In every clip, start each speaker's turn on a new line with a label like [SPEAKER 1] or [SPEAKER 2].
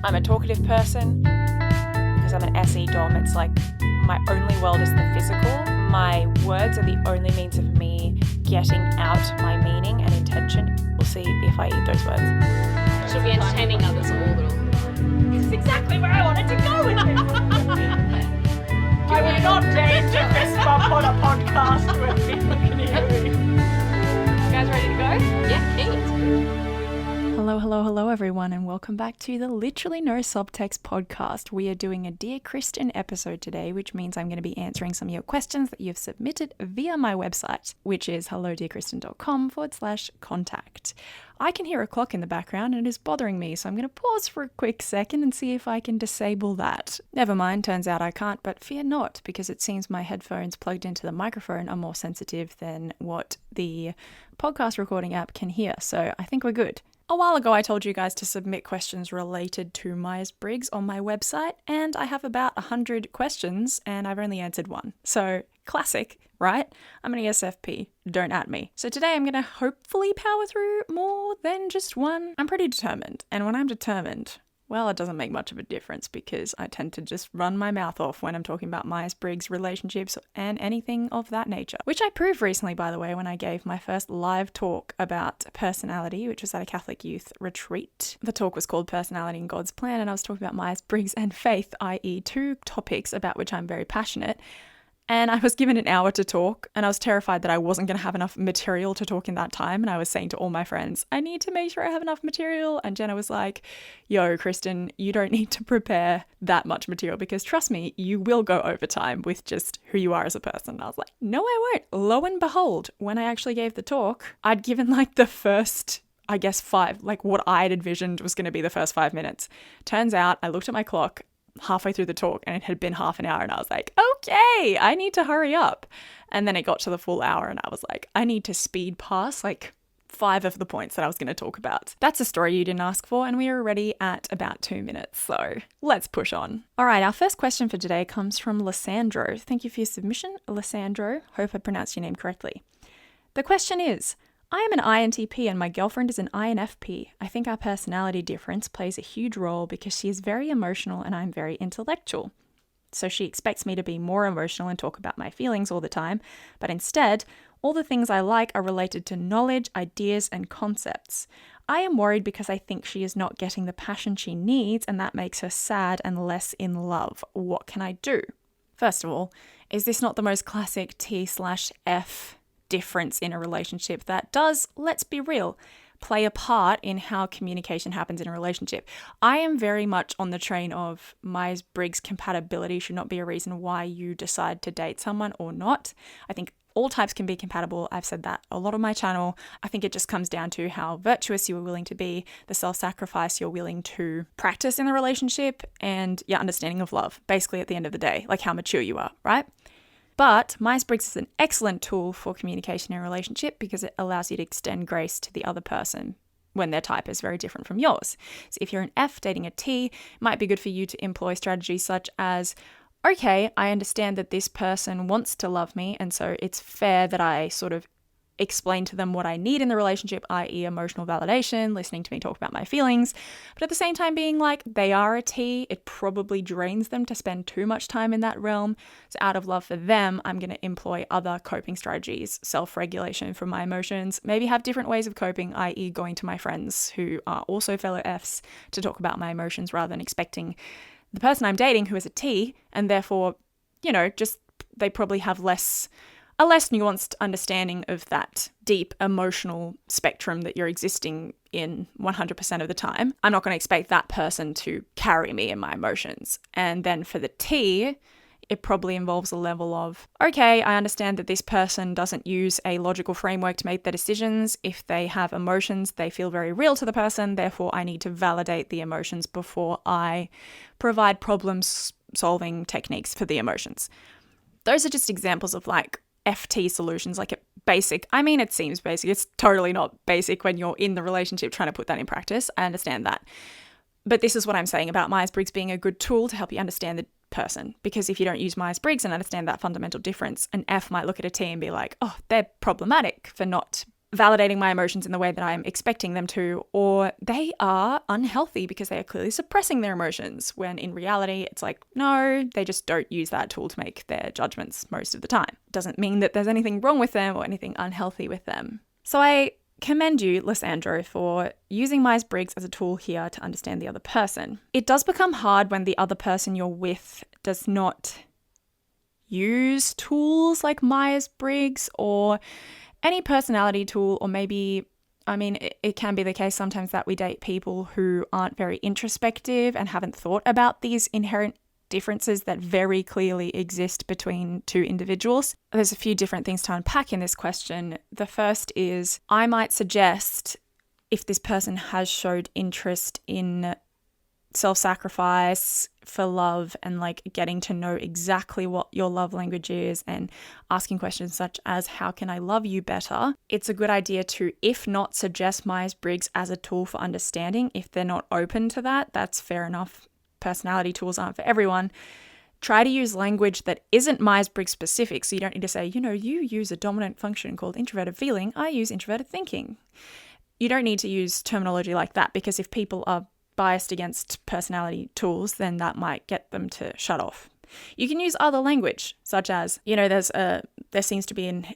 [SPEAKER 1] I'm a talkative person. Because I'm an SE dom, it's like my only world is the physical. My words are the only means of me getting out my meaning and intention. We'll see if I eat those words.
[SPEAKER 2] Should be entertaining others all the time.
[SPEAKER 1] This is exactly where I wanted to go with this. I would not dare to fist bump on a podcast where people can hear me. You guys ready to go?
[SPEAKER 2] Yeah, keen.
[SPEAKER 3] Hello everyone, and welcome back to the Literally No Subtext podcast. We are doing a Dear Kristin episode today, which means I'm going to be answering some of your questions that you've submitted via my website, which is hellodearkristin.com/contact. I can hear a clock in the background and it is bothering me, so I'm going to pause for a quick second and see if I can disable that. Never mind, turns out I can't, but fear not, because it seems my headphones plugged into the microphone are more sensitive than what the podcast recording app can hear, so I think we're good. A while ago, I told you guys to submit questions related to Myers-Briggs on my website, and I have about 100 questions, and I've only answered one. So, classic, right? I'm an ESFP, don't at me. So today I'm going to hopefully power through more than just one. I'm pretty determined, and when I'm determined, well, it doesn't make much of a difference because I tend to just run my mouth off when I'm talking about Myers-Briggs relationships and anything of that nature. Which I proved recently, by the way, when I gave my first live talk about personality, which was at a Catholic youth retreat. The talk was called Personality and God's Plan, and I was talking about Myers-Briggs and faith, i.e. two topics about which I'm very passionate. And I was given an hour to talk, and I was terrified that I wasn't going to have enough material to talk in that time. And I was saying to all my friends, I need to make sure I have enough material. And Jenna was like, yo, Kristin, you don't need to prepare that much material because trust me, you will go over time with just who you are as a person. And I was like, no, I won't. Lo and behold, when I actually gave the talk, I'd given like the first, I guess, what I'd envisioned was going to be the first 5 minutes. Turns out I looked at my clock halfway through the talk and it had been half an hour and I was like, okay, I need to hurry up. And then it got to the full hour and I was like, I need to speed past like 5 of the points that I was going to talk about. That's a story you didn't ask for, and we are already at about 2 minutes, so let's push on. All right, our first question for today comes from Lisandro. Thank you for your submission, Lisandro. Hope I pronounced your name correctly. The question is, I am an INTP and my girlfriend is an INFP. I think our personality difference plays a huge role because she is very emotional and I'm very intellectual. So she expects me to be more emotional and talk about my feelings all the time, but instead, all the things I like are related to knowledge, ideas, and concepts. I am worried because I think she is not getting the passion she needs and that makes her sad and less in love. What can I do? First of all, is this not the most classic T/F difference in a relationship that does, let's be real, play a part in how communication happens in a relationship? I am very much on the train of Myers-Briggs compatibility should not be a reason why you decide to date someone or not. I think all types can be compatible. I've said that a lot on my channel. I think it just comes down to how virtuous you are willing to be, the self-sacrifice you're willing to practice in the relationship, and your understanding of love, basically at the end of the day, like how mature you are, right? But Myers-Briggs is an excellent tool for communication in a relationship because it allows you to extend grace to the other person when their type is very different from yours. So if you're an F dating a T, it might be good for you to employ strategies such as, okay, I understand that this person wants to love me, and so it's fair that I sort of explain to them what I need in the relationship, i.e. emotional validation, listening to me talk about my feelings, but at the same time being like, they are a T, it probably drains them to spend too much time in that realm. So out of love for them, I'm going to employ other coping strategies, self-regulation from my emotions, maybe have different ways of coping, i.e. going to my friends who are also fellow Fs to talk about my emotions rather than expecting the person I'm dating who is a T, and therefore, just they probably have a less nuanced understanding of that deep emotional spectrum that you're existing in 100% of the time. I'm not going to expect that person to carry me in my emotions. And then for the T, it probably involves a level of, okay, I understand that this person doesn't use a logical framework to make their decisions. If they have emotions, they feel very real to the person. Therefore, I need to validate the emotions before I provide problem-solving techniques for the emotions. Those are just examples of like FT solutions, like it seems basic. It's totally not basic when you're in the relationship trying to put that in practice. I understand that. But this is what I'm saying about Myers-Briggs being a good tool to help you understand the person. Because if you don't use Myers-Briggs and understand that fundamental difference, an F might look at a T and be like, oh, they're problematic for not validating my emotions in the way that I'm expecting them to, or they are unhealthy because they are clearly suppressing their emotions, when in reality, it's like, no, they just don't use that tool to make their judgments most of the time. Doesn't mean that there's anything wrong with them or anything unhealthy with them. So I commend you, Lisandro, for using Myers-Briggs as a tool here to understand the other person. It does become hard when the other person you're with does not use tools like Myers-Briggs or any personality tool, or maybe, it can be the case sometimes that we date people who aren't very introspective and haven't thought about these inherent differences that very clearly exist between two individuals. There's a few different things to unpack in this question. The first is, I might suggest, if this person has showed interest in self-sacrifice for love and like getting to know exactly what your love language is and asking questions such as, how can I love you better? It's a good idea to, if not suggest Myers-Briggs as a tool for understanding. If they're not open to that, that's fair enough. Personality tools aren't for everyone. Try to use language that isn't Myers-Briggs specific. So you don't need to say, you use a dominant function called introverted feeling. I use introverted thinking. You don't need to use terminology like that, because if people are biased against personality tools, then that might get them to shut off. You can use other language, such as, there seems to be an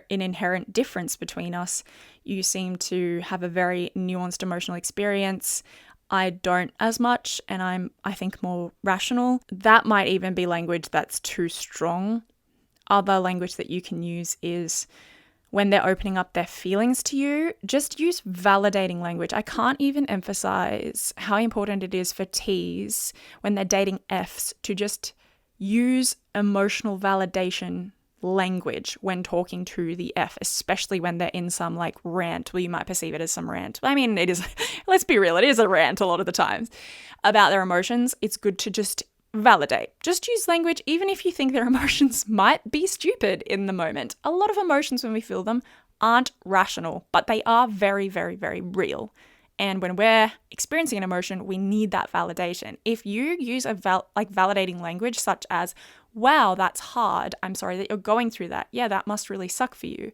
[SPEAKER 3] inherent difference between us. You seem to have a very nuanced emotional experience. I don't as much, and I think, more rational. That might even be language that's too strong. Other language that you can use is, when they're opening up their feelings to you, just use validating language. I can't even emphasize how important it is for T's, when they're dating F's, to just use emotional validation language when talking to the F, especially when they're in some like rant. Well, you might perceive it as some rant. I mean, it is, let's be real, it is a rant a lot of the times about their emotions. It's good to just validate. Just use language, even if you think their emotions might be stupid in the moment. A lot of emotions, when we feel them, aren't rational, but they are very, very, very real. And when we're experiencing an emotion, we need that validation. If you use validating language such as, wow, that's hard. I'm sorry that you're going through that. Yeah, that must really suck for you.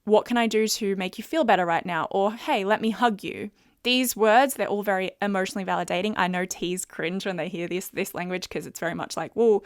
[SPEAKER 3] What can I do to make you feel better right now? Or, hey, let me hug you. These words, they're all very emotionally validating. I know T's cringe when they hear this language, because it's very much like, well,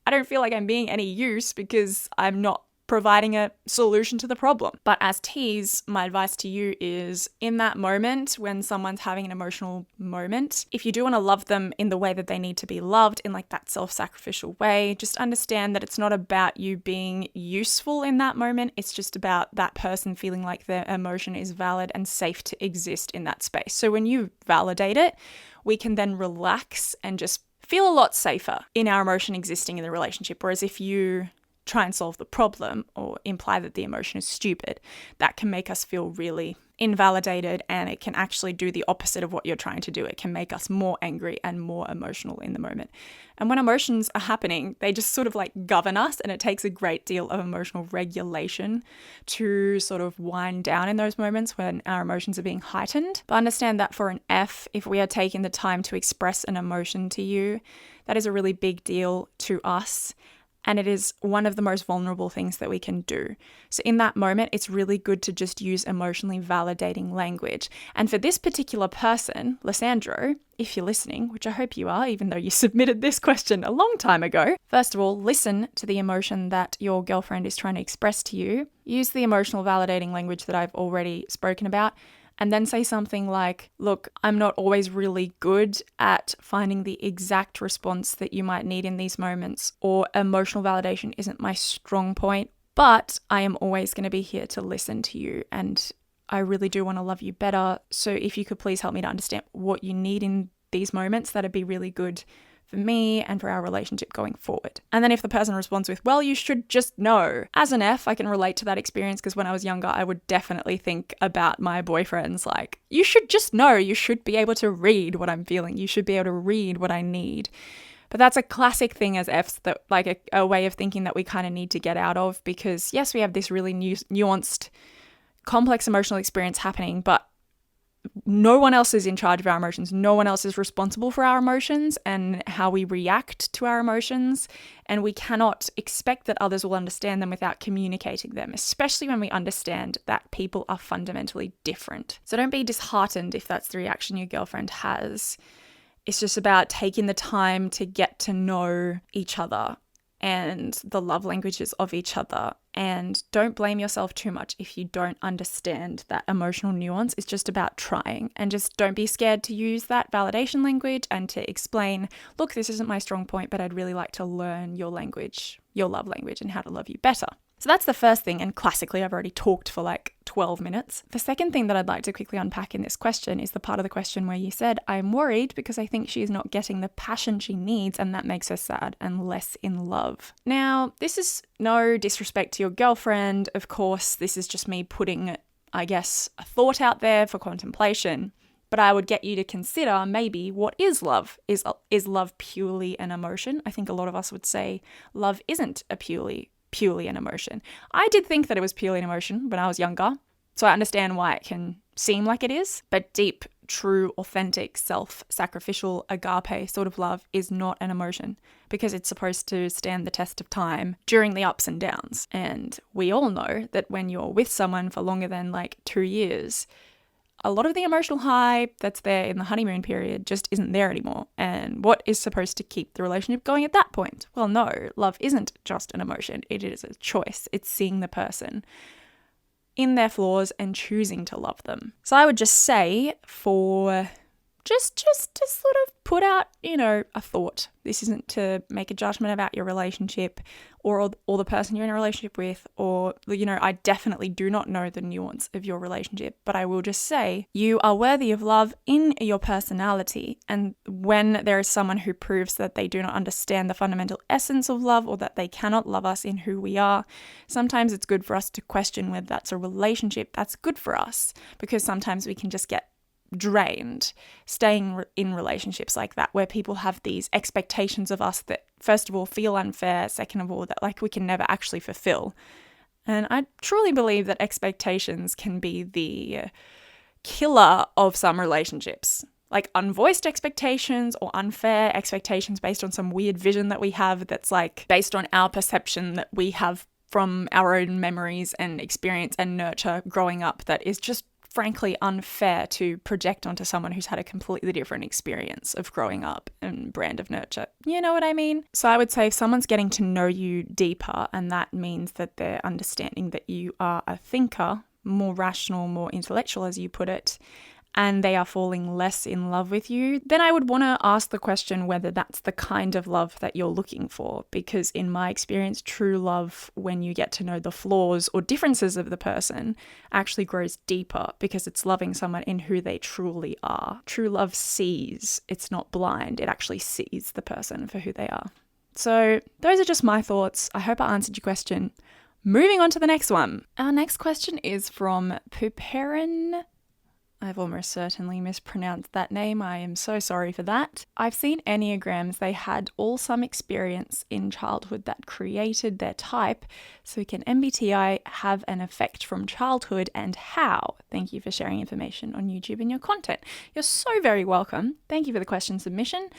[SPEAKER 3] I don't feel like I'm being any use because I'm not providing a solution to the problem. But as T's, my advice to you is, in that moment when someone's having an emotional moment, if you do want to love them in the way that they need to be loved, in like that self-sacrificial way, just understand that it's not about you being useful in that moment. It's just about that person feeling like their emotion is valid and safe to exist in that space. So when you validate it, we can then relax and just feel a lot safer in our emotion existing in the relationship. Whereas if you try and solve the problem or imply that the emotion is stupid, that can make us feel really invalidated, and it can actually do the opposite of what you're trying to do. It can make us more angry and more emotional in the moment. And when emotions are happening, they just sort of like govern us, and it takes a great deal of emotional regulation to sort of wind down in those moments when our emotions are being heightened. But understand that for an F, if we are taking the time to express an emotion to you, that is a really big deal to us. And it is one of the most vulnerable things that we can do. So in that moment, it's really good to just use emotionally validating language. And for this particular person, Lisandro, if you're listening, which I hope you are, even though you submitted this question a long time ago, first of all, listen to the emotion that your girlfriend is trying to express to you. Use the emotional validating language that I've already spoken about. And then say something like, look, I'm not always really good at finding the exact response that you might need in these moments, or emotional validation isn't my strong point, but I am always going to be here to listen to you, and I really do want to love you better. So if you could please help me to understand what you need in these moments, that'd be really good for me and for our relationship going forward. And then if the person responds with, well, you should just know. As an F, I can relate to that experience, because when I was younger, I would definitely think about my boyfriends like, you should just know. You should be able to read what I'm feeling. You should be able to read what I need. But that's a classic thing as Fs, that like a way of thinking that we kind of need to get out of, because yes, we have this really nuanced, complex emotional experience happening, but no one else is in charge of our emotions. No one else is responsible for our emotions and how we react to our emotions. And we cannot expect that others will understand them without communicating them, especially when we understand that people are fundamentally different. So don't be disheartened if that's the reaction your girlfriend has. It's just about taking the time to get to know each other and the love languages of each other. And don't blame yourself too much if you don't understand that emotional nuance. It's just about trying, and just don't be scared to use that validation language and to explain, look, this isn't my strong point, but I'd really like to learn your language, your love language, and how to love you better. So that's the first thing, and classically I've already talked for like 12 minutes. The second thing that I'd like to quickly unpack in this question is the part of the question where you said, I'm worried because I think she's not getting the passion she needs and that makes her sad and less in love. Now, this is no disrespect to your girlfriend. Of course, this is just me putting, I guess, a thought out there for contemplation. But I would get you to consider maybe what is love? Is love purely an emotion? I think a lot of us would say love isn't a purely an emotion. I did think that it was purely an emotion when I was younger, so I understand why it can seem like it is, but deep, true, authentic, self-sacrificial, agape sort of love is not an emotion because it's supposed to stand the test of time during the ups and downs. And we all know that when you're with someone for longer than like 2 years, a lot of the emotional high that's there in the honeymoon period just isn't there anymore. And what is supposed to keep the relationship going at that point? Well, no, love isn't just an emotion. It is a choice. It's seeing the person in their flaws and choosing to love them. So I would just say for just to sort of put out, a thought. This isn't to make a judgment about your relationship or the person you're in a relationship with, or, I definitely do not know the nuance of your relationship, but I will just say you are worthy of love in your personality. And when there is someone who proves that they do not understand the fundamental essence of love or that they cannot love us in who we are, sometimes it's good for us to question whether that's a relationship that's good for us, because sometimes we can just get drained staying in relationships like that, where people have these expectations of us that first of all feel unfair, second of all that like we can never actually fulfill. And I truly believe that expectations can be the killer of some relationships, like unvoiced expectations or unfair expectations based on some weird vision that we have that's like based on our perception that we have from our own memories and experience and nurture growing up, that is just frankly unfair to project onto someone who's had a completely different experience of growing up and brand of nurture. You know what I mean? So I would say if someone's getting to know you deeper, and that means that they're understanding that you are a thinker, more rational, more intellectual, as you put it, and they are falling less in love with you, then I would want to ask the question whether that's the kind of love that you're looking for. Because in my experience, true love, when you get to know the flaws or differences of the person, actually grows deeper because it's loving someone in who they truly are. True love sees, it's not blind. It actually sees the person for who they are. So those are just my thoughts. I hope I answered your question. Moving on to the next one. Our next question is from Pupairin. I've almost certainly mispronounced that name. I am so sorry for that. I've seen Enneagrams. They had all some experience in childhood that created their type. So can MBTI have an effect from childhood, and how? Thank you for sharing information on YouTube and your content. You're so very welcome. Thank you for the question submission.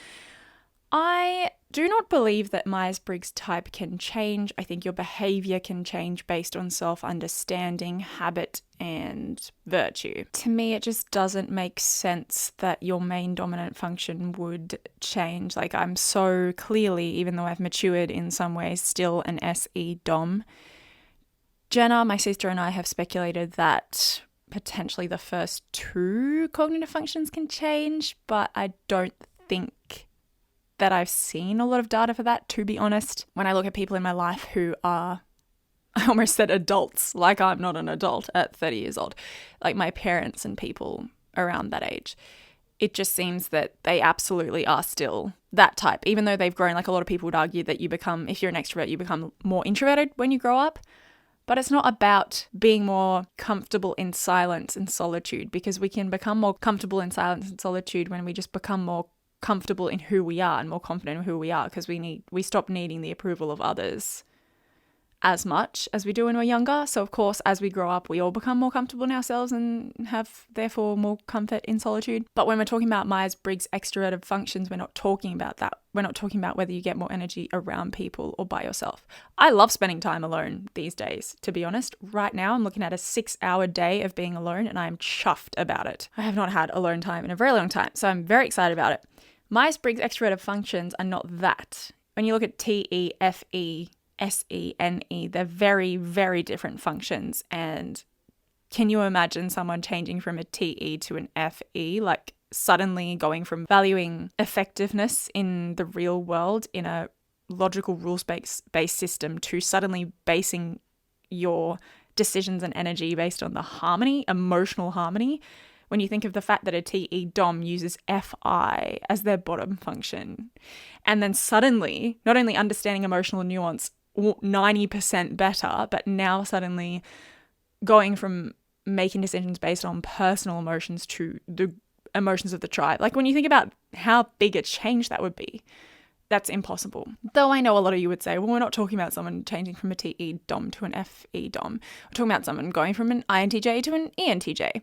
[SPEAKER 3] I do not believe that Myers-Briggs type can change. I think your behavior can change based on self-understanding, habit, and virtue. To me, it just doesn't make sense that your main dominant function would change. Like, I'm so clearly, even though I've matured in some ways, still an SE dom. Jenna, my sister, and I have speculated that potentially the first 2 cognitive functions can change, but I don't think that I've seen a lot of data for that, to be honest. When I look at people in my life who are, I almost said adults, like I'm not an adult at 30 years old, like my parents and people around that age, it just seems that they absolutely are still that type, even though they've grown. Like, a lot of people would argue that you become, if you're an extrovert, you become more introverted when you grow up. But it's not about being more comfortable in silence and solitude, because we can become more comfortable in silence and solitude when we just become more comfortable in who we are and more confident in who we are, because we stop needing the approval of others as much as we do when we're younger. So of course, as we grow up, we all become more comfortable in ourselves and have therefore more comfort in solitude. But when we're talking about Myers-Briggs extroverted functions, we're not talking about that. We're not talking about whether you get more energy around people or by yourself. I love spending time alone these days, to be honest. Right now, I'm looking at a 6-hour day of being alone and I'm chuffed about it. I have not had alone time in a very long time, so I'm very excited about it. Myers-Briggs extroverted functions are not that. When you look at TE, FE, SENE, they're very, very different functions. And can you imagine someone changing from a TE to an FE, like suddenly going from valuing effectiveness in the real world in a logical rules-based system to suddenly basing your decisions and energy based on the harmony, emotional harmony? When you think of the fact that a TE Dom uses FI as their bottom function, and then suddenly not only understanding emotional nuance 90% better, but now suddenly going from making decisions based on personal emotions to the emotions of the tribe. Like when you think about how big a change that would be, that's impossible. Though I know a lot of you would say, well, we're not talking about someone changing from a TE Dom to an FE Dom. We're talking about someone going from an INTJ to an ENTJ.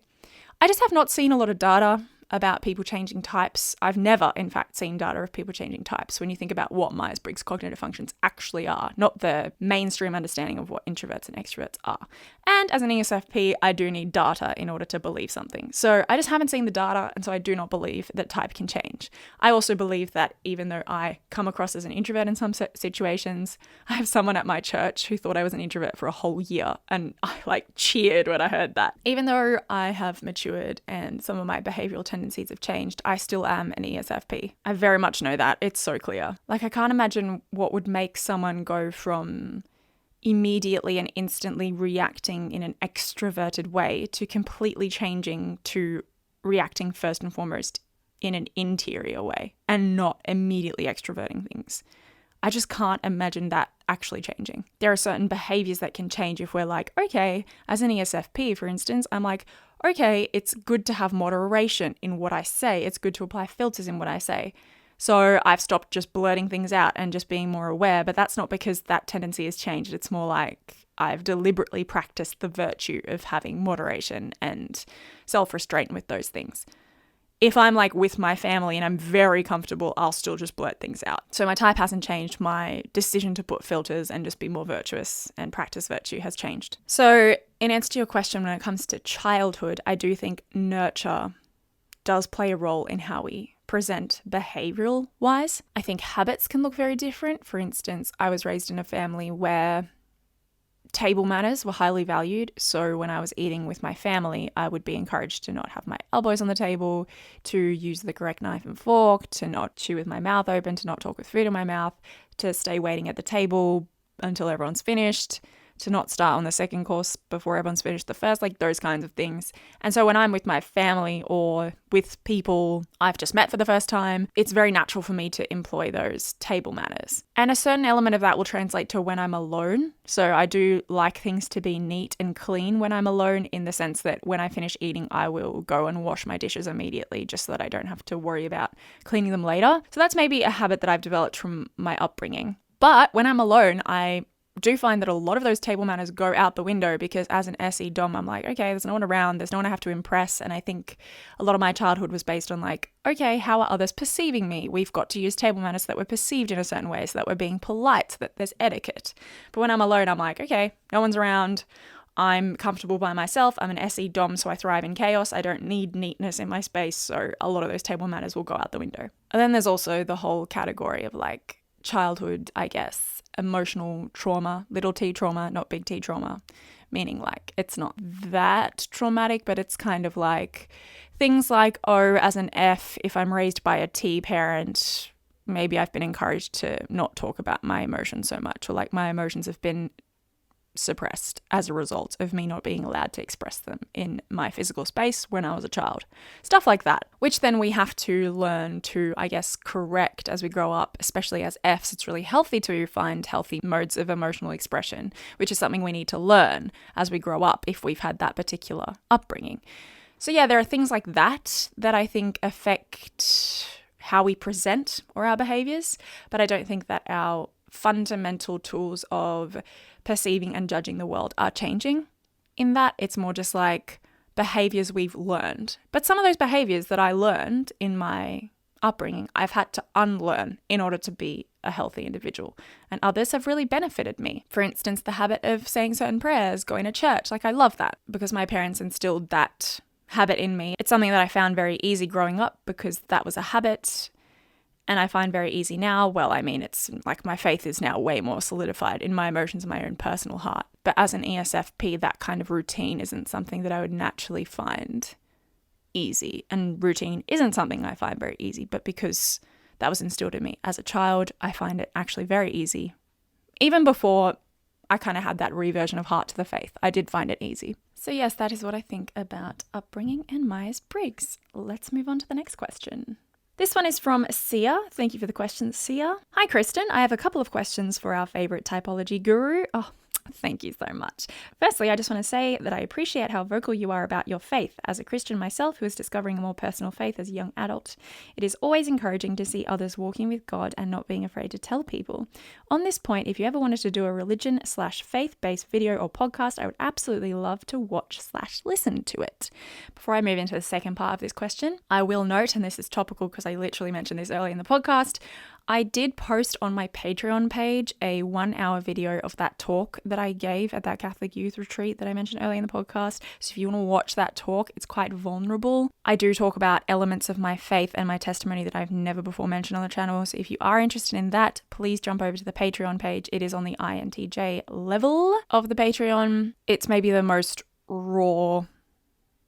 [SPEAKER 3] I just have not seen a lot of data about people changing types. I've never, in fact, seen data of people changing types when you think about what Myers-Briggs cognitive functions actually are, not the mainstream understanding of what introverts and extroverts are. And as an ESFP, I do need data in order to believe something. So I just haven't seen the data, and so I do not believe that type can change. I also believe that even though I come across as an introvert in some situations, I have someone at my church who thought I was an introvert for a whole year, and I cheered when I heard that. Even though I have matured and some of my behavioral tendencies have changed, I still am an ESFP. I very much know that. It's so clear. I can't imagine what would make someone go from immediately and instantly reacting in an extroverted way to completely changing to reacting first and foremost in an interior way and not immediately extroverting things. I just can't imagine that actually changing. There are certain behaviors that can change if we're like, okay, as an ESFP, for instance, I'm like, okay, it's good to have moderation in what I say. It's good to apply filters in what I say. So I've stopped just blurting things out and just being more aware, but that's not because that tendency has changed. It's more like I've deliberately practiced the virtue of having moderation and self-restraint with those things. If I'm with my family and I'm very comfortable, I'll still just blurt things out. So my type hasn't changed. My decision to put filters and just be more virtuous and practice virtue has changed. So in answer to your question, when it comes to childhood, I do think nurture does play a role in how we present behavioral wise. I think habits can look very different. For instance, I was raised in a family where table manners were highly valued. So when I was eating with my family, I would be encouraged to not have my elbows on the table, to use the correct knife and fork, to not chew with my mouth open, to not talk with food in my mouth, to stay waiting at the table until everyone's finished, to not start on the second course before everyone's finished the first, those kinds of things. And so when I'm with my family or with people I've just met for the first time, it's very natural for me to employ those table manners. And a certain element of that will translate to when I'm alone. So I do like things to be neat and clean when I'm alone, in the sense that when I finish eating, I will go and wash my dishes immediately just so that I don't have to worry about cleaning them later. So that's maybe a habit that I've developed from my upbringing. But when I'm alone, I do find that a lot of those table manners go out the window, because as an SE Dom, I'm like, okay, there's no one around, there's no one I have to impress. And I think a lot of my childhood was based on okay, how are others perceiving me? We've got to use table manners so that we're perceived in a certain way, so that we're being polite, so that there's etiquette. But when I'm alone, I'm like, okay, no one's around. I'm comfortable by myself. I'm an SE Dom, so I thrive in chaos. I don't need neatness in my space. So a lot of those table manners will go out the window. And then there's also the whole category of childhood, I guess, emotional trauma, little t trauma, not big T trauma, meaning it's not that traumatic, but it's kind of things as an F, if I'm raised by a T parent, maybe I've been encouraged to not talk about my emotions so much, or my emotions have been suppressed as a result of me not being allowed to express them in my physical space when I was a child. Stuff like that, which then we have to learn to, I guess, correct as we grow up, especially as Fs. It's really healthy to find healthy modes of emotional expression, which is something we need to learn as we grow up if we've had that particular upbringing. So yeah, there are things like that I think affect how we present or our behaviors, but I don't think that our fundamental tools of perceiving and judging the world are changing. In that, it's more just like behaviors we've learned. But some of those behaviors that I learned in my upbringing, I've had to unlearn in order to be a healthy individual. And others have really benefited me. For instance, the habit of saying certain prayers, going to church. Like, I love that because my parents instilled that habit in me. It's something that I found very easy growing up because that was a habit. And I find very easy now. Well, I mean, it's like my faith is now way more solidified in my emotions and my own personal heart. But as an ESFP, that kind of routine isn't something that I would naturally find easy. And routine isn't something I find very easy, but because that was instilled in me as a child, I find it actually very easy. Even before I kind of had that reversion of heart to the faith, I did find it easy. So yes, that is what I think about upbringing and Myers-Briggs. Let's move on to the next question. This one is from Sia. Thank you for the question, Sia. Hi, Kristin. I have a couple of questions for our favorite typology guru. Oh, thank you so much. Firstly, I just want to say that I appreciate how vocal you are about your faith. As a Christian myself who is discovering a more personal faith as a young adult, it is always encouraging to see others walking with God and not being afraid to tell people. On this point, if you ever wanted to do a religion/faith-based video or podcast, I would absolutely love to watch/listen to it. Before I move into the second part of this question, I will note, and this is topical because I literally mentioned this early in the podcast, I did post on my Patreon page a 1-hour video of that talk that I gave at that Catholic youth retreat that I mentioned earlier in the podcast. So if you want to watch that talk, it's quite vulnerable. I do talk about elements of my faith and my testimony that I've never before mentioned on the channel. So if you are interested in that, please jump over to the Patreon page. It is on the INTJ level of the Patreon. It's maybe the most raw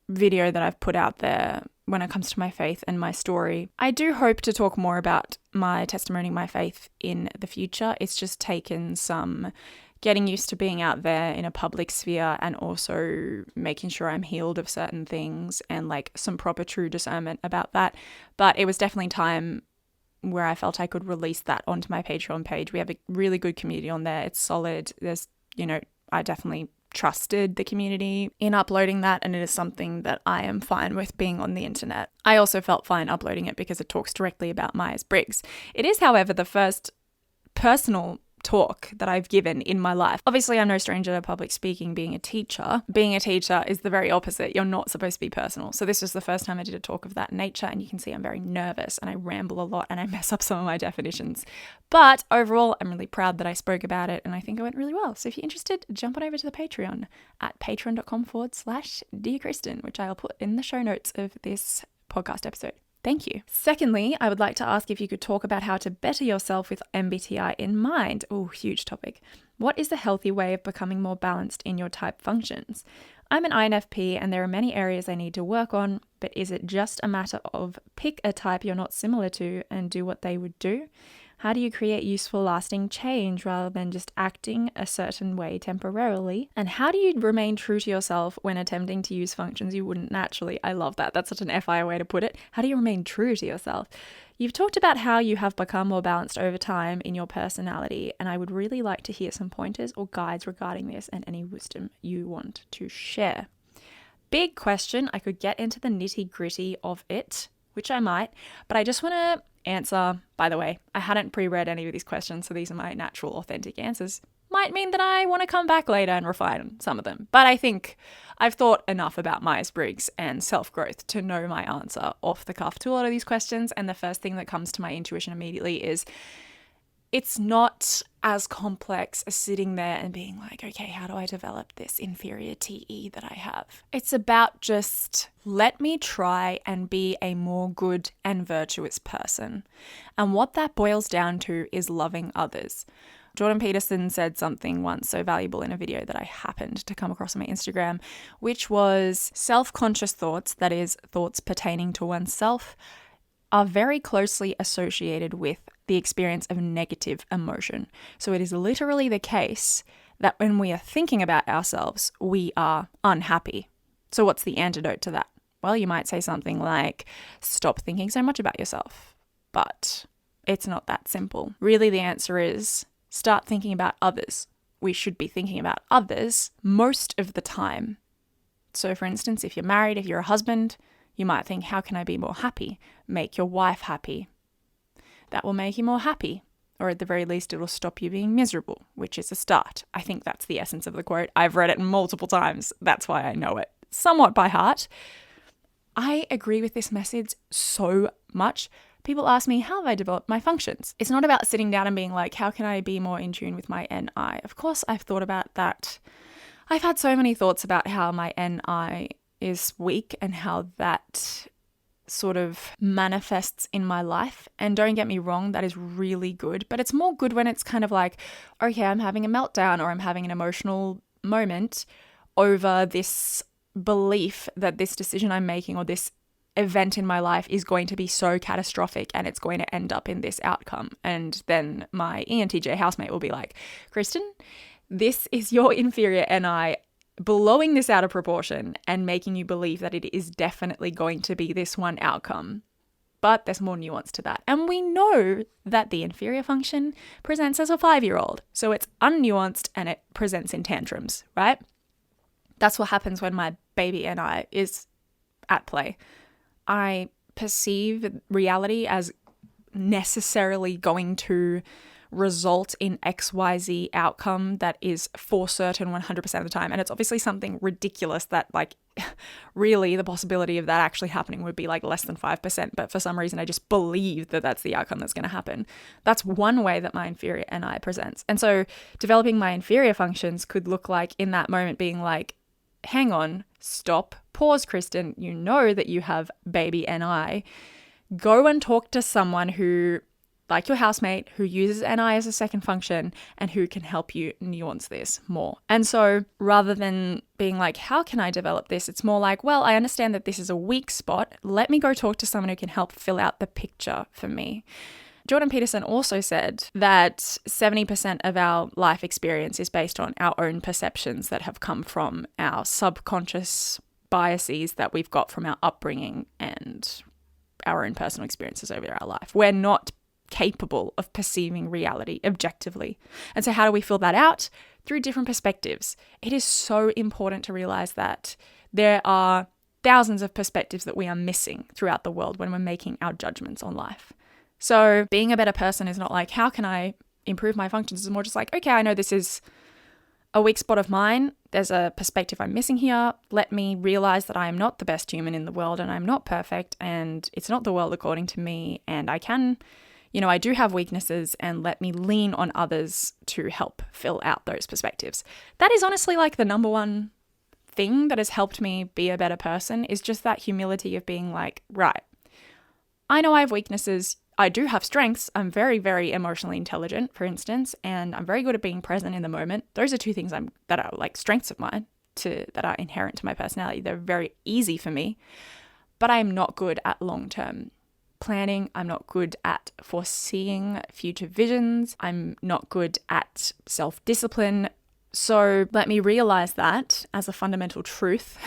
[SPEAKER 3] video that I've put out there when it comes to my faith and my story. I do hope to talk more about my testimony, my faith in the future. It's just taken some getting used to being out there in a public sphere and also making sure I'm healed of certain things and like some proper true discernment about that. But it was definitely time where I felt I could release that onto my Patreon page. We have a really good community on there. It's solid. There's, I definitely trusted the community in uploading that, and it is something that I am fine with being on the internet. I also felt fine uploading it because it talks directly about Myers-Briggs. It is, however, the first personal talk that I've given in my life. Obviously, I'm no stranger to public speaking, being a teacher. Being a teacher is the very opposite. You're not supposed to be personal. So this was the first time I did a talk of that nature, and you can see I'm very nervous and I ramble a lot and I mess up some of my definitions. But overall, I'm really proud that I spoke about it and I think it went really well. So if you're interested, jump on over to the Patreon at patreon.com/Dear Kristin, which I'll put in the show notes of this podcast episode. Thank you. Secondly, I would like to ask if you could talk about how to better yourself with MBTI in mind. Oh, huge topic. What is a healthy way of becoming more balanced in your type functions? I'm an INFP and there are many areas I need to work on, but is it just a matter of pick a type you're not similar to and do what they would do? How do you create useful, lasting change rather than just acting a certain way temporarily? And how do you remain true to yourself when attempting to use functions you wouldn't naturally? I love that. That's such an FI way to put it. How do you remain true to yourself? You've talked about how you have become more balanced over time in your personality, and I would really like to hear some pointers or guides regarding this and any wisdom you want to share. Big question. I could get into the nitty-gritty of it, which I might, but I just want to answer, by the way, I hadn't pre-read any of these questions, so these are my natural, authentic answers. Might mean that I want to come back later and refine some of them, but I think I've thought enough about Myers-Briggs and self-growth to know my answer off the cuff to a lot of these questions, and the first thing that comes to my intuition immediately is it's not as complex as sitting there and being like, okay, how do I develop this inferior TE that I have? It's about just let me try and be a more good and virtuous person. And what that boils down to is loving others. Jordan Peterson said something once so valuable in a video that I happened to come across on my Instagram, which was self-conscious thoughts, that is, thoughts pertaining to oneself, are very closely associated with the experience of negative emotion. So it is literally the case that when we are thinking about ourselves, we are unhappy. So what's the antidote to that? Well, you might say something like, stop thinking so much about yourself. But it's not that simple. Really, the answer is start thinking about others. We should be thinking about others most of the time. So for instance, if you're married, if you're a husband, you might think, how can I be more happy? Make your wife happy. That will make you more happy. or at the very least, it'll stop you being miserable, which is a start. I think that's the essence of the quote. I've read it multiple times. That's why I know it somewhat by heart. I agree with this message so much. People ask me, how have I developed my functions? It's not about sitting down and being like, how can I be more in tune with my NI? Of course, I've thought about that. I've had so many thoughts about how my NI is weak and how that sort of manifests in my life. And don't get me wrong, that is really good. But it's more good when it's kind of like, okay, I'm having a meltdown or I'm having an emotional moment over this belief that this decision I'm making or this event in my life is going to be so catastrophic and it's going to end up in this outcome. And then my ENTJ housemate will be like, Kristin, this is your inferior NI blowing this out of proportion and making you believe that it is definitely going to be this one outcome. But there's more nuance to that. And we know that the inferior function presents as a 5-year-old. So it's unnuanced and it presents in tantrums, right? That's what happens when my baby NI is at play. I perceive reality as necessarily going to result in XYZ outcome that is for certain 100% of the time. And it's obviously something ridiculous that like really the possibility of that actually happening would be like less than 5%. But for some reason, I just believe that that's the outcome that's going to happen. That's one way that my inferior NI presents. And so developing my inferior functions could look like in that moment being like, hang on, stop, pause, Kristin. You know that you have baby NI. Go and talk to someone who, like your housemate, who uses NI as a second function and who can help you nuance this more. And so rather than being like, how can I develop this? It's more like, well, I understand that this is a weak spot. Let me go talk to someone who can help fill out the picture for me. Jordan Peterson also said that 70% of our life experience is based on our own perceptions that have come from our subconscious biases that we've got from our upbringing and our own personal experiences over our life. We're not capable of perceiving reality objectively. And so how do we fill that out? Through different perspectives. It is so important to realize that there are thousands of perspectives that we are missing throughout the world when we're making our judgments on life. So being a better person is not like, how can I improve my functions? It's more just like, okay, I know this is a weak spot of mine. There's a perspective I'm missing here. Let me realize that I am not the best human in the world and I'm not perfect and it's not the world according to me. And I can, I do have weaknesses, and let me lean on others to help fill out those perspectives. That is honestly like the number one thing that has helped me be a better person, is just that humility of being like, right, I know I have weaknesses. I do have strengths. I'm very, very emotionally intelligent, for instance, and I'm very good at being present in the moment. Those are two things that are like strengths of mine that are inherent to my personality. They're very easy for me, but I'm not good at long-term planning. I'm not good at foreseeing future visions. I'm not good at self-discipline. So let me realize that as a fundamental truth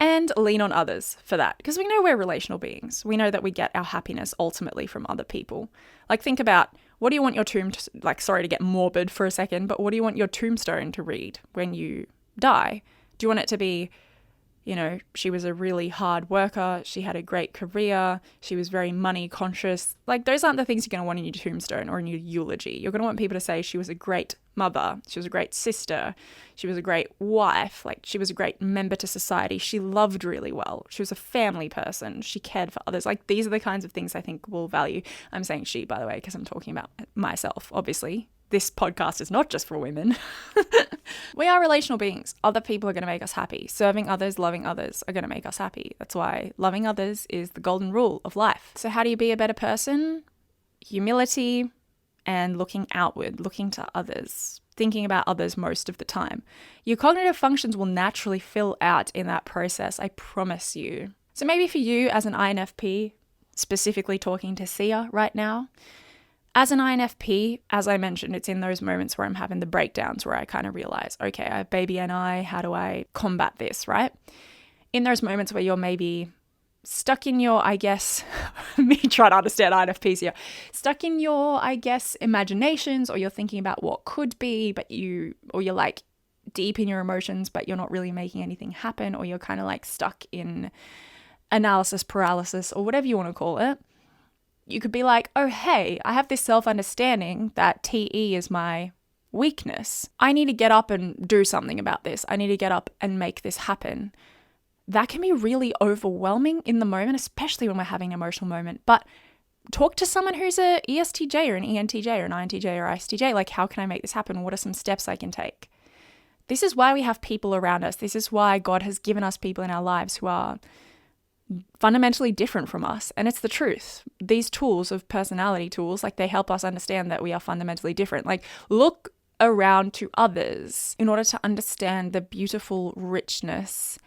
[SPEAKER 3] and lean on others for that. Because we know we're relational beings. We know that we get our happiness ultimately from other people. Like, think about, what do you want your sorry to get morbid for a second, but what do you want your tombstone to read when you die? Do you want it to be, she was a really hard worker, she had a great career, she was very money conscious? Like, those aren't the things you're going to want in your tombstone or in your eulogy. You're going to want people to say she was a great mother, she was a great sister, she was a great wife, like she was a great member to society, she loved really well, she was a family person, she cared for others. Like, these are the kinds of things I think we'll value. I'm saying she, by the way, because I'm talking about myself, obviously. This podcast is not just for women. We are relational beings. Other people are going to make us happy. Serving others, loving others are going to make us happy. That's why loving others is the golden rule of life. So how do you be a better person? Humility and looking outward, looking to others, thinking about others most of the time. Your cognitive functions will naturally fill out in that process, I promise you. So maybe for you as an INFP, specifically talking to Sia right now, as an INFP, as I mentioned, it's in those moments where I'm having the breakdowns where I kind of realize, okay, I have baby NI, how do I combat this, right? In those moments where you're maybe stuck in your, me trying to understand INFPs here, stuck in your, imaginations, or you're thinking about what could be, or you're like deep in your emotions, but you're not really making anything happen, or you're kind of like stuck in analysis paralysis or whatever you want to call it. you could be like, oh, hey, I have this self-understanding that TE is my weakness. I need to get up and do something about this. I need to get up and make this happen. That can be really overwhelming in the moment, especially when we're having an emotional moment. But talk to someone who's a ESTJ or an ENTJ or an INTJ or ISTJ. Like, how can I make this happen? What are some steps I can take? This is why we have people around us. This is why God has given us people in our lives who are fundamentally different from us. And it's the truth. These tools of personality tools, like, they help us understand that we are fundamentally different. Like, look around to others in order to understand the beautiful richness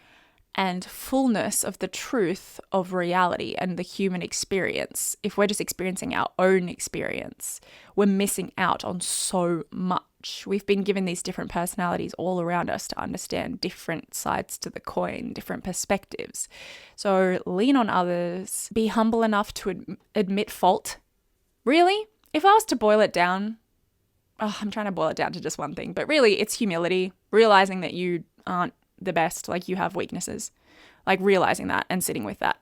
[SPEAKER 3] and fullness of the truth of reality and the human experience. If we're just experiencing our own experience, we're missing out on so much. We've been given these different personalities all around us to understand different sides to the coin, different perspectives. So lean on others, be humble enough to admit fault. Really? If I was to boil it down, I'm trying to boil it down to just one thing, but really it's humility, realizing that you aren't the best, like, you have weaknesses, like realizing that and sitting with that.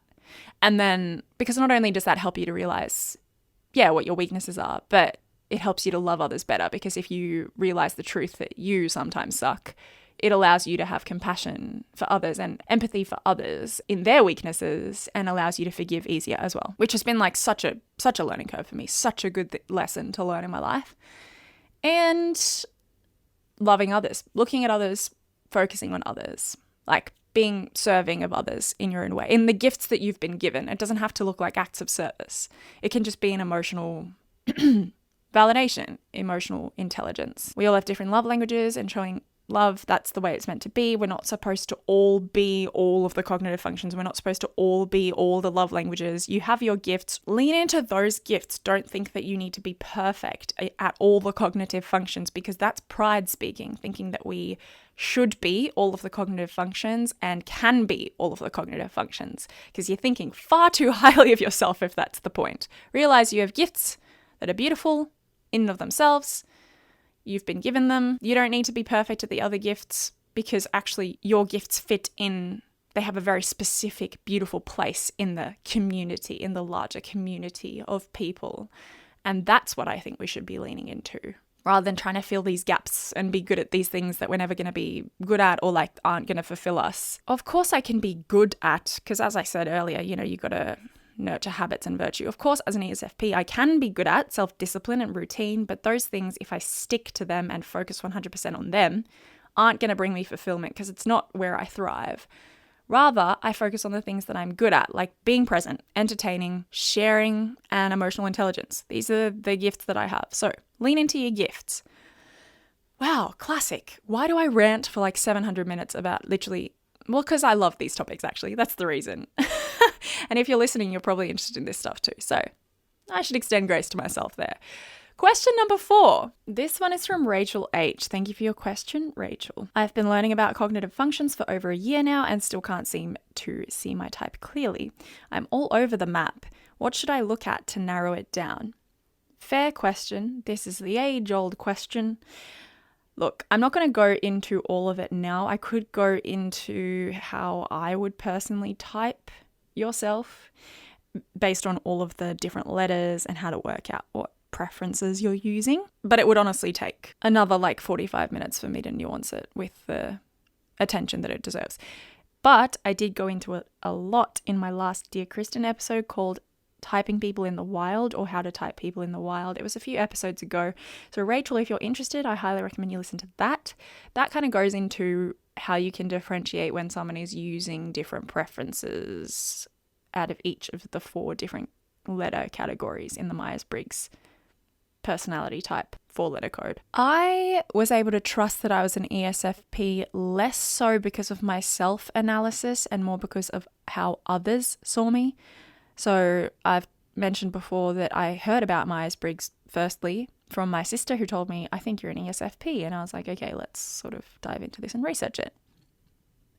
[SPEAKER 3] And then, because not only does that help you to realize, what your weaknesses are, but it helps you to love others better, because if you realize the truth that you sometimes suck, it allows you to have compassion for others and empathy for others in their weaknesses, and allows you to forgive easier as well, which has been like such a learning curve for me, such a good lesson to learn in my life. And loving others, looking at others, focusing on others, like being serving of others in your own way, in the gifts that you've been given. It doesn't have to look like acts of service. It can just be an emotional validation, emotional intelligence. We all have different love languages, and showing love, that's the way it's meant to be. We're not supposed to all be all of the cognitive functions. We're not supposed to all be all the love languages. You have your gifts. Lean into those gifts. Don't think that you need to be perfect at all the cognitive functions, because that's pride speaking, thinking that we should be all of the cognitive functions and can be all of the cognitive functions, because you're thinking far too highly of yourself if that's the point. Realize you have gifts that are beautiful in and of themselves. You've been given them. You don't need to be perfect at the other gifts, because actually your gifts fit in. They have a very specific, beautiful place in the community, in the larger community of people. And that's what I think we should be leaning into, rather than trying to fill these gaps and be good at these things that we're never going to be good at, or like aren't going to fulfill us. Of course I can be good at, because as I said earlier, you got to nurture habits and virtue. Of course, as an ESFP, I can be good at self-discipline and routine, but those things, if I stick to them and focus 100% on them, aren't going to bring me fulfillment, because it's not where I thrive. Rather, I focus on the things that I'm good at, like being present, entertaining, sharing, and emotional intelligence. These are the gifts that I have. So lean into your gifts. Wow, classic. Why do I rant for like 700 minutes about literally... Well, because I love these topics, actually. That's the reason. And if you're listening, you're probably interested in this stuff too. So I should extend grace to myself there. Question number 4. This one is from Rachel H. Thank you for your question, Rachel. I've been learning about cognitive functions for over a year now and still can't seem to see my type clearly. I'm all over the map. What should I look at to narrow it down? Fair question. This is the age-old question. Look, I'm not going to go into all of it now. I could go into how I would personally type yourself based on all of the different letters and how to work out what preferences you're using. But it would honestly take another like 45 minutes for me to nuance it with the attention that it deserves. But I did go into it a lot in my last Dear Kristin episode called Typing People in the Wild, or How to Type People in the Wild. It was a few episodes ago. So Rachel, if you're interested, I highly recommend you listen to that. That kind of goes into how you can differentiate when someone is using different preferences out of each of the 4 different letter categories in the Myers-Briggs personality type 4-letter code. I was able to trust that I was an ESFP less so because of my self-analysis and more because of how others saw me. So I've mentioned before that I heard about Myers-Briggs firstly from my sister, who told me, I think you're an ESFP. And I was like, okay, let's sort of dive into this and research it.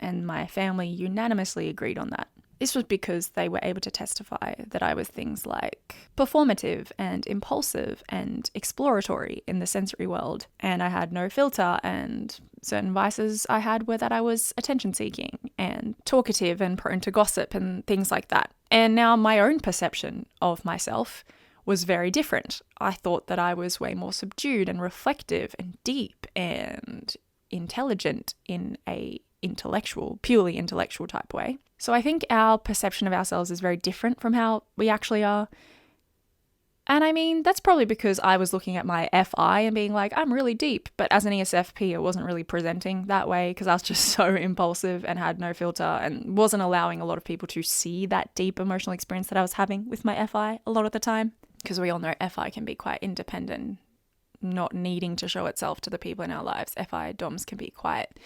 [SPEAKER 3] And my family unanimously agreed on that. This was because they were able to testify that I was things like performative and impulsive and exploratory in the sensory world, and I had no filter, and certain vices I had were that I was attention-seeking and talkative and prone to gossip and things like that. And now my own perception of myself was very different. I thought that I was way more subdued and reflective and deep and intelligent in a purely intellectual type way. So I think our perception of ourselves is very different from how we actually are. And I mean, that's probably because I was looking at my FI and being like, I'm really deep. But as an ESFP, it wasn't really presenting that way because I was just so impulsive and had no filter and wasn't allowing a lot of people to see that deep emotional experience that I was having with my FI a lot of the time. Because we all know FI can be quite independent, not needing to show itself to the people in our lives. FI DOMs can be quite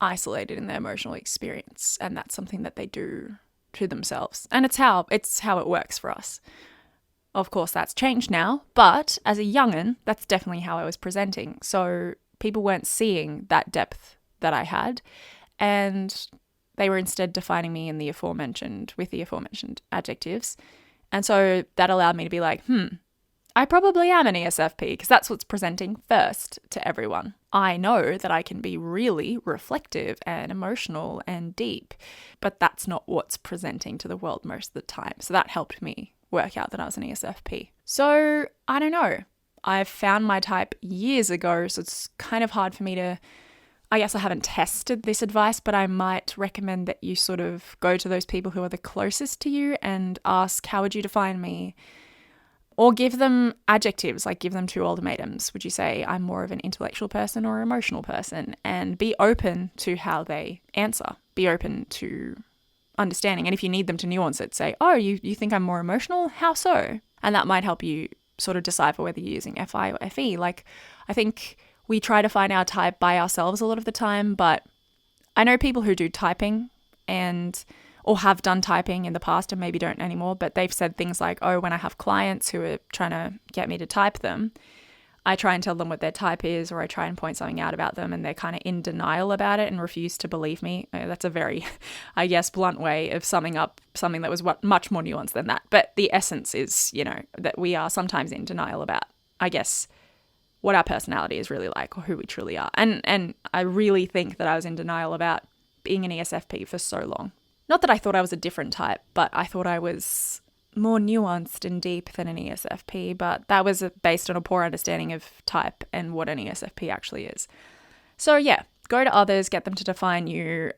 [SPEAKER 3] isolated in their emotional experience, and that's something that they do to themselves. And it's how it works for us. Of course, that's changed now, but as a young'un, that's definitely how I was presenting. So people weren't seeing that depth that I had, and they were instead defining me with the aforementioned adjectives. And so that allowed me to be like, I probably am an ESFP because that's what's presenting first to everyone. I know that I can be really reflective and emotional and deep, but that's not what's presenting to the world most of the time. So that helped me work out that I was an ESFP. So I don't know. I found my type years ago, so it's kind of hard for me to, I guess I haven't tested this advice, but I might recommend that you sort of go to those people who are the closest to you and ask, how would you define me? Or give them adjectives, like give them 2 ultimatums. Would you say I'm more of an intellectual person or emotional person? And be open to how they answer. Be open to understanding. And if you need them to nuance it, say, oh, you think I'm more emotional? How so? And that might help you sort of decipher whether you're using FI or FE. Like, I think we try to find our type by ourselves a lot of the time, but I know people who do typing or have done typing in the past and maybe don't anymore, but they've said things like, oh, when I have clients who are trying to get me to type them, I try and tell them what their type is, or I try and point something out about them, and they're kind of in denial about it and refuse to believe me. That's a very, I guess, blunt way of summing up something that was much more nuanced than that. But the essence is, that we are sometimes in denial about, I guess, what our personality is really like or who we truly are. And I really think that I was in denial about being an ESFP for so long. Not that I thought I was a different type, but I thought I was more nuanced and deep than an ESFP, but that was based on a poor understanding of type and what an ESFP actually is. So yeah, go to others, get them to define you,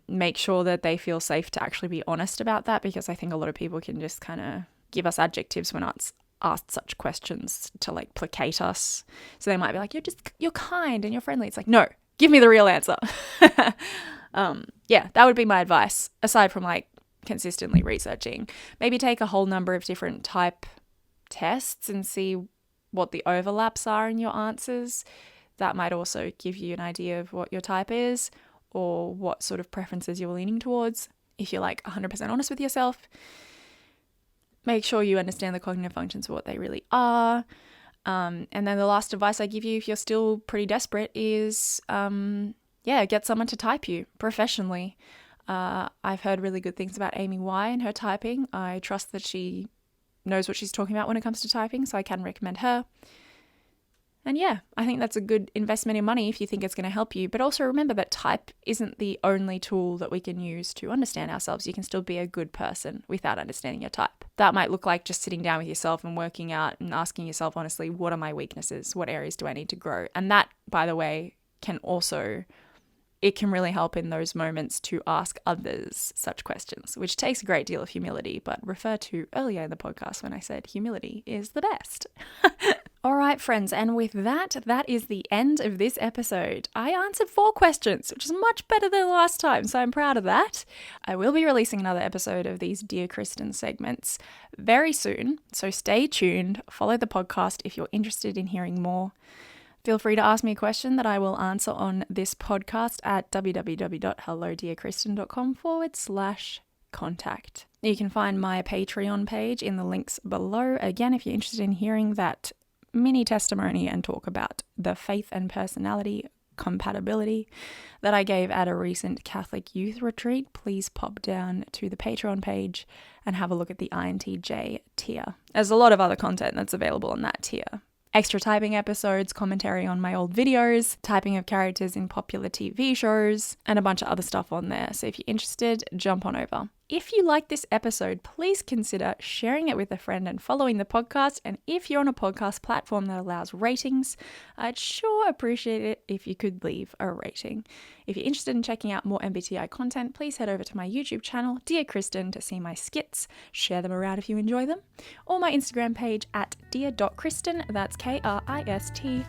[SPEAKER 3] make sure that they feel safe to actually be honest about that, because I think a lot of people can just kind of give us adjectives when asked such questions to like placate us. So they might be like, you're kind and you're friendly. It's like, no, give me the real answer. Yeah, that would be my advice, aside from like consistently researching. Maybe take a whole number of different type tests and see what the overlaps are in your answers. That might also give you an idea of what your type is or what sort of preferences you're leaning towards. If you're like 100% honest with yourself, make sure you understand the cognitive functions of what they really are. And then the last advice I give you, if you're still pretty desperate, is get someone to type you professionally. I've heard really good things about Amy Y and her typing. I trust that she knows what she's talking about when it comes to typing, so I can recommend her. And yeah, I think that's a good investment in money if you think it's going to help you. But also remember that type isn't the only tool that we can use to understand ourselves. You can still be a good person without understanding your type. That might look like just sitting down with yourself and working out and asking yourself honestly, what are my weaknesses? What areas do I need to grow? And that, by the way, it can really help in those moments to ask others such questions, which takes a great deal of humility, but refer to earlier in the podcast when I said humility is the best. All right, friends, and with that is the end of this episode. I answered 4 questions, which is much better than last time, so I'm proud of that. I will be releasing another episode of these Dear Kristin segments very soon, so stay tuned. Follow the podcast if you're interested in hearing more. Feel free to ask me a question that I will answer on this podcast at www.hellodearkristin.com/contact. You can find my Patreon page in the links below. Again, if you're interested in hearing that mini testimony and talk about the faith and personality compatibility that I gave at a recent Catholic youth retreat, please pop down to the Patreon page and have a look at the INTJ tier. There's a lot of other content that's available on that tier. Extra typing episodes, commentary on my old videos, typing of characters in popular TV shows, and a bunch of other stuff on there. So if you're interested, jump on over. If you like this episode, please consider sharing it with a friend and following the podcast. And if you're on a podcast platform that allows ratings, I'd sure appreciate it if you could leave a rating. If you're interested in checking out more MBTI content, please head over to my YouTube channel, Dear Kristin, to see my skits. Share them around if you enjoy them. Or my Instagram page at dear.kristin, that's Kristin,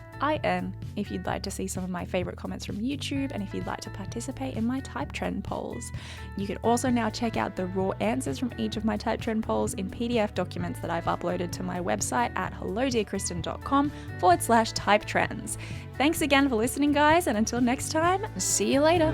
[SPEAKER 3] if you'd like to see some of my favorite comments from YouTube and if you'd like to participate in my type trend polls. You can also now check out the raw answers from each of my type trend polls in PDF documents that I've uploaded to my website at hellodearkristin.com/type trends. Thanks again for listening, guys, and until next time, see you later.